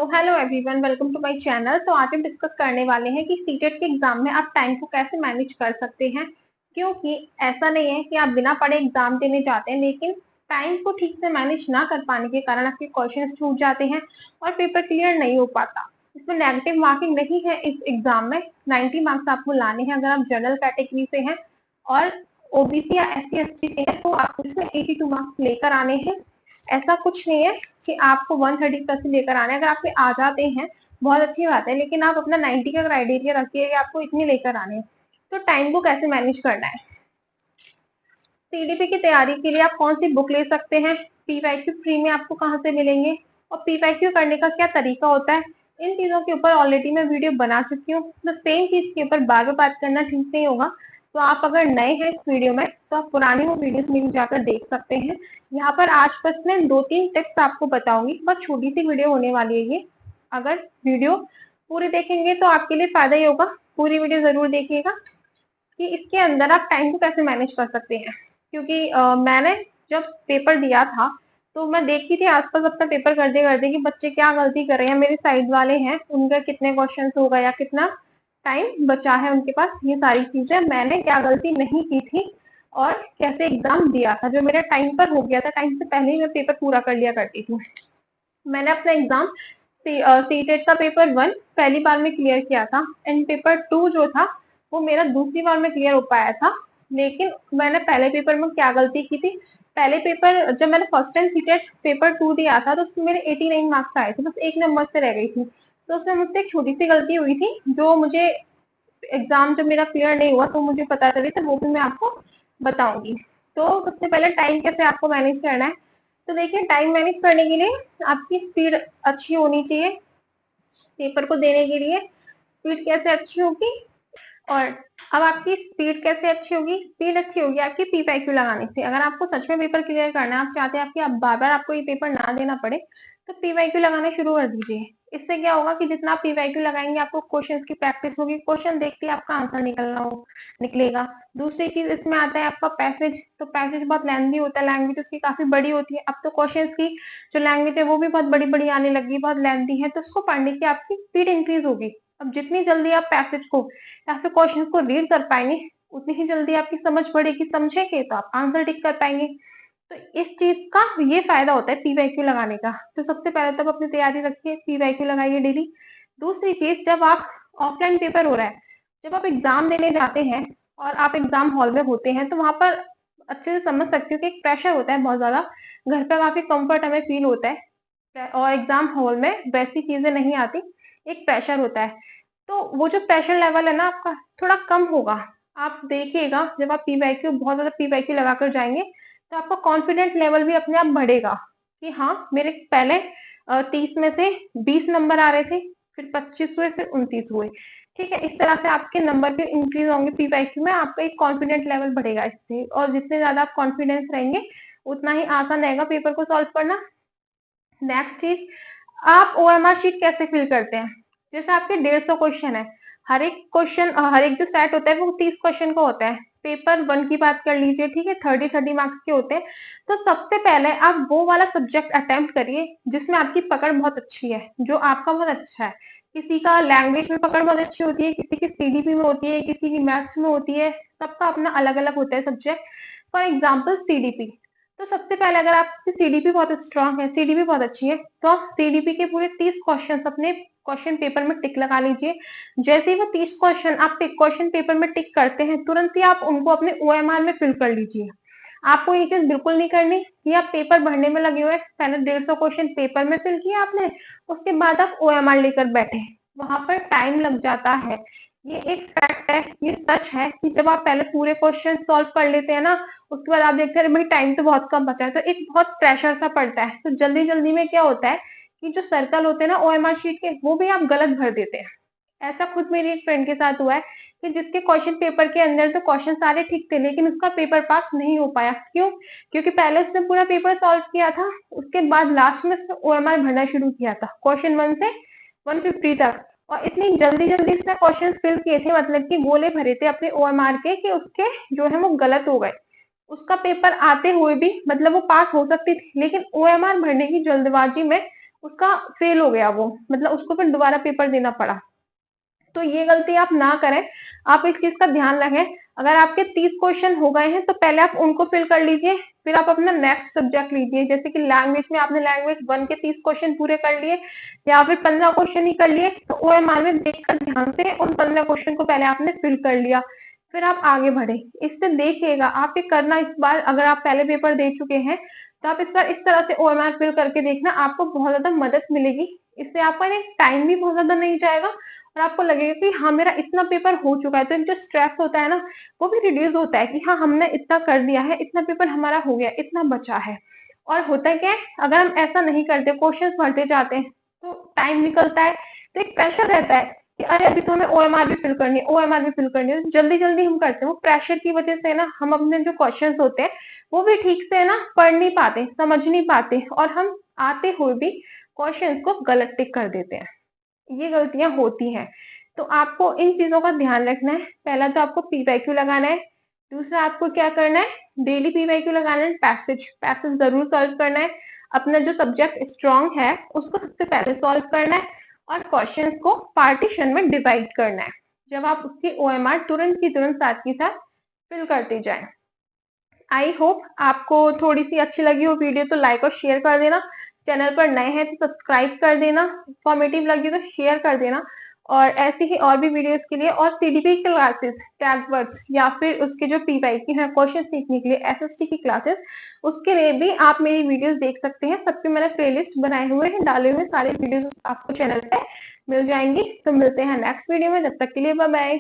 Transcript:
Hello everyone, welcome to my channel. तो आज हम डिस्कस करने वाले हैं कि सीटेट के एग्जाम में आप टाइम को कैसे मैनेज कर सकते हैं। क्योंकि ऐसा नहीं है कि आप बिना पढ़े एग्जाम देने जाते हैं, लेकिन टाइम को ठीक से मैनेज ना कर पाने के कारण आपके क्वेश्चंस छूट जाते हैं और पेपर क्लियर नहीं हो पाता। इसमें नेगेटिव मार्किंग नहीं है। इस एग्जाम में 90 मार्क्स आपको लाने हैं अगर आप जनरल कैटेगरी से हैं, और ओबीसी या SC ST से हैं तो आपको इसमें 82 मार्क्स लेकर आने हैं। ऐसा कुछ नहीं है कि आपको 130% लेकर आना है। अगर आपके आ जाते हैं बहुत अच्छी बात है, लेकिन आप अपना 90 का क्राइटेरिया रखिए कि आपको इतने लेकर आने हैं। तो टाइम को कैसे मैनेज करना है। सीडीपी की तैयारी के लिए आप कौन सी बुक ले सकते हैं, पीवाईक्यू फ्री में आपको कहाँ से मिलेंगे, और पीवाईक्यू करने का क्या तरीका होता है, इन चीजों के ऊपर ऑलरेडी मैं वीडियो बना चुकी हूँ। तो सेम चीज के ऊपर बार बार बात करना ठीक नहीं होगा। तो आप अगर नए हैं इस वीडियो में तो आप पुरानी वो वीडियोस में जाकर देख सकते हैं। यहाँ पर आज बस मैं 2-3 टिप्स आपको बताऊंगी। बहुत छोटी सी वीडियो होने वाली है ये। अगर वीडियो पूरी देखेंगे तो आपके लिए फायदा ही होगा। पूरी वीडियो जरूर देखिएगा कि इसके अंदर आप टाइम को कैसे मैनेज कर सकते हैं। क्योंकि मैंने जब पेपर दिया था तो मैं देखी थी आसपास अपना पेपर करते करते कि बच्चे क्या गलती कर रहे हैं, मेरे साइड वाले हैं उनका कितने क्वेश्चंस हो गया, कितना टाइम बचा है उनके पास। ये सारी चीजें मैंने क्या गलती नहीं की थी और कैसे एग्जाम दिया था। जो मेरा टाइम पर हो गया था, टाइम से पहले ही मैं पेपर पूरा कर लिया करती थी। मैंने अपना एग्जाम सीटेट का पेपर 1 पहली बार में क्लियर किया था, एंड पेपर 2 जो था वो मेरा दूसरी बार में क्लियर हो पाया था। लेकिन मैंने पहले पेपर में क्या गलती की थी, पहले पेपर जब मैंने फर्स्ट टाइम सीटेट पेपर 2 दिया था तो उसमें मेरे 89 मार्क्स आए थे, बस एक नंबर से रह गई थी। तो उसमें मुझसे एक छोटी सी गलती हुई थी जो मुझे एग्जाम जब मेरा क्लियर नहीं हुआ तो मुझे पता चली, तो वो भी मैं आपको बताऊंगी। तो सबसे पहले टाइम कैसे आपको मैनेज करना है। तो देखिए, टाइम मैनेज करने के लिए आपकी स्पीड अच्छी होनी चाहिए। पेपर को देने के लिए स्पीड कैसे अच्छी होगी, और अब आपकी स्पीड कैसे अच्छी होगी। स्पीड अच्छी होगी आपकी पीवाईक्यू लगाने से। अगर आपको सच में पेपर क्लियर करना है, आप चाहते हैं कि आप बार बार आपको ये पेपर ना देना पड़े, तो पीवाईक्यू लगाना शुरू कर दीजिए। इससे क्या होगा कि जितना आप पीवाईक्यू लगाएंगे आपको क्वेश्चंस की प्रैक्टिस होगी, क्वेश्चन देखते ही आपका आंसर निकलेगा। दूसरी चीज इसमें आता है आपका पैसेज। तो पैसेज बहुत लेंथी होता है, लैंग्वेज उसकी काफी बड़ी होती है। अब तो क्वेश्चंस की जो लैंग्वेज है वो भी बहुत बड़ी बड़ी आने लगी, बहुत लेंथी है, तो उसको पढ़ने की आपकी स्पीड इंक्रीज होगी। अब जितनी जल्दी आप पैसेज को या फिर क्वेश्चन को रीड कर पाएंगे उतनी ही जल्दी आपकी समझ बढ़ेगी। समझेंगे तो आप आंसर टिक कर पाएंगे। तो इस चीज का ये फायदा होता है पीवाईक्यू लगाने का। तो सबसे पहले तो अपनी तैयारी रखिए, पीवाईक्यू लगाइए डेली। दूसरी चीज, जब आप ऑफलाइन पेपर हो रहा है, जब आप एग्जाम देने जाते हैं और आप एग्जाम हॉल में होते हैं, तो वहां पर अच्छे से समझ सकते हो कि एक प्रेशर होता है बहुत ज्यादा। घर पे काफी कंफर्ट हमें फील होता है, और एग्जाम हॉल में वैसी चीजें नहीं आती, एक प्रेशर होता है। तो वो जो प्रेशर लेवल है ना आपका थोड़ा कम होगा। आप देखिएगा जब आप पीवाईक्यू बहुत ज्यादा पीवाईक्यू लगाकर जाएंगे तो आपका कॉन्फिडेंस लेवल भी अपने आप बढ़ेगा कि हाँ, मेरे पहले 30 में से 20 नंबर आ रहे थे, फिर 25 हुए, फिर 29 हुए। ठीक है, इस तरह से आपके नंबर भी इंक्रीज होंगे पीवाईक्यू में। आपका एक कॉन्फिडेंस लेवल बढ़ेगा इससे, और जितने ज्यादा आप कॉन्फिडेंस रहेंगे उतना ही आसान रहेगा पेपर को सॉल्व करना। नेक्स्ट चीज, आप ओएमआर शीट कैसे फिल करते हैं। जैसे आपके 150 क्वेश्चन है, हर एक क्वेश्चन, हर एक जो सेट होता है वो 30 क्वेश्चन का होता है। पेपर 1 की बात कर लीजिए, ठीक है, 30 मार्क्स के होते हैं। तो सबसे पहले आप वो वाला सब्जेक्ट अटेम्प्ट करिए जिसमें आपकी पकड़ बहुत अच्छी है, जो आपका बहुत अच्छा है। किसी का लैंग्वेज में पकड़ बहुत अच्छी होती है, किसी की सीडीपी में होती है, किसी की मैथ्स में होती है, सबका अपना अलग अलग होता है सब्जेक्ट। For example CDP. तो सबसे पहले अगर आपकी सीडीपी बहुत स्ट्रांग है, सीडीपी बहुत अच्छी है, तो आप सीडीपी के पूरे 30 क्वेश्चन अपने क्वेश्चन पेपर में टिक लगा लीजिए। जैसे ही वो 30 क्वेश्चन आप क्वेश्चन पेपर में टिक करते हैं, तुरंत ही आप उनको अपने ओएमआर में फिल कर लीजिए। आपको ये चीज बिल्कुल नहीं करनी कि आप पेपर भरने में लगे हुए, पहले 150 क्वेश्चन पेपर में फिल किया आपने, उसके बाद आप ओएमआर लेकर बैठे, वहां पर टाइम लग जाता है। ये एक फैक्ट है, ये सच है कि जब आप पहले पूरे क्वेश्चन सॉल्व कर लेते हैं ना, उसके बाद आप देखते हैं भाई टाइम तो बहुत कम बचा है, तो एक बहुत प्रेशर सा पड़ता है। तो जल्दी जल्दी में क्या होता है कि जो सर्कल होते हैं ना ओएमआर शीट के, वो भी आप गलत भर देते हैं। ऐसा खुद मेरी एक फ्रेंड के साथ हुआ है कि जिसके क्वेश्चन पेपर के अंदर तो क्वेश्चन सारे ठीक थे, लेकिन उसका पेपर पास नहीं हो पाया। क्यों? क्योंकि पहले उसने पूरा पेपर सॉल्व किया था, उसके बाद लास्ट में उसने ओएमआर भरना शुरू किया था क्वेश्चन 1 से 150 तक, और इतनी जल्दी जल्दी उसने क्वेश्चन फिल किए थे, मतलब कि गोले भरे थे अपने ओएमआर के, कि उसके जो है वो गलत हो गए। उसका पेपर आते हुए भी मतलब वो पास हो सकती थी, लेकिन ओएमआर भरने की जल्दबाजी में उसका फेल हो गया वो, मतलब उसको फिर दोबारा पेपर देना पड़ा। तो ये गलती आप ना करें, आप इस चीज का ध्यान रखें। अगर आपके 30 क्वेश्चन हो गए हैं तो पहले आप उनको फिल कर लीजिए, फिर आप अपना नेक्स्ट सब्जेक्ट लीजिए। जैसे कि लैंग्वेज में आपने लैंग्वेज 1 के 30 क्वेश्चन पूरे कर लिए या फिर 15 क्वेश्चन ही कर लिए, तो ओएमआर में देखकर ध्यान से उन 15 क्वेश्चन को पहले आपने फिल कर लिया, फिर आप आगे बढ़े। इससे देखिएगा आप ये करना, इस बार अगर आप पहले पेपर दे चुके हैं तो आप इस बार इस तरह से ओएमआर फिल करके देखना, आपको बहुत ज्यादा मदद मिलेगी। इससे आपका टाइम भी बहुत ज्यादा नहीं जाएगा और आपको लगेगा कि हाँ मेरा इतना पेपर हो चुका है, तो जो स्ट्रेस होता है ना वो भी रिड्यूस होता है कि हाँ हमने इतना कर दिया है, इतना पेपर हमारा हो गया, इतना बचा है। और होता है क्या है, अगर हम ऐसा नहीं करते, क्वेश्चंस भरते जाते हैं तो टाइम निकलता है, तो एक प्रेशर रहता है कि अरे अभी तो हमें ओएमआर भी फिल करनी है, ओएमआर भी फिल करनी है, जल्दी जल्दी हम करते हैं। वो प्रेशर की वजह से ना हम अपने जो क्वेश्चन होते हैं वो भी ठीक से ना पढ़ नहीं पाते, समझ नहीं पाते, और हम आते हुए भी क्वेश्चन को गलत टिक कर देते हैं। ये गलतियां होती हैं। तो आपको इन चीजों का ध्यान रखना है। पहला तो आपको पीवाईक्यू लगाना है, दूसरा आपको क्या करना है, डेली पीवाईक्यू लगाना है, पैसेज पैसेज जरूर सॉल्व करना है, अपना जो सब्जेक्ट स्ट्रांग है उसको सबसे पहले सॉल्व करना है, और क्वेश्चंस को पार्टीशन में डिवाइड करना है। जब आप उसकी ओएमआर तुरंत की तुरंत साथ के साथ फिल करते जाएं। आई होप आपको थोड़ी सी अच्छी लगी हो वीडियो, तो लाइक और शेयर कर देना। चैनल पर नए हैं तो सब्सक्राइब कर देना, इंफॉर्मेटिव लगी तो शेयर कर देना। और ऐसी ही और भी वीडियोस के लिए और सीडीपी क्लासेस, टैग वर्ड्स या फिर उसके जो पीवाईक्यू है क्वेश्चन सीखने के लिए एसएसटी की क्लासेस, उसके लिए भी आप मेरी वीडियोस देख सकते हैं। सबके मैंने प्लेलिस्ट बनाए हुए हैं, डाले हुए सारे वीडियोस आपको चैनल पे मिल जाएंगी। तो मिलते हैं नेक्स्ट वीडियो में, जब तक के लिए बाय बाय।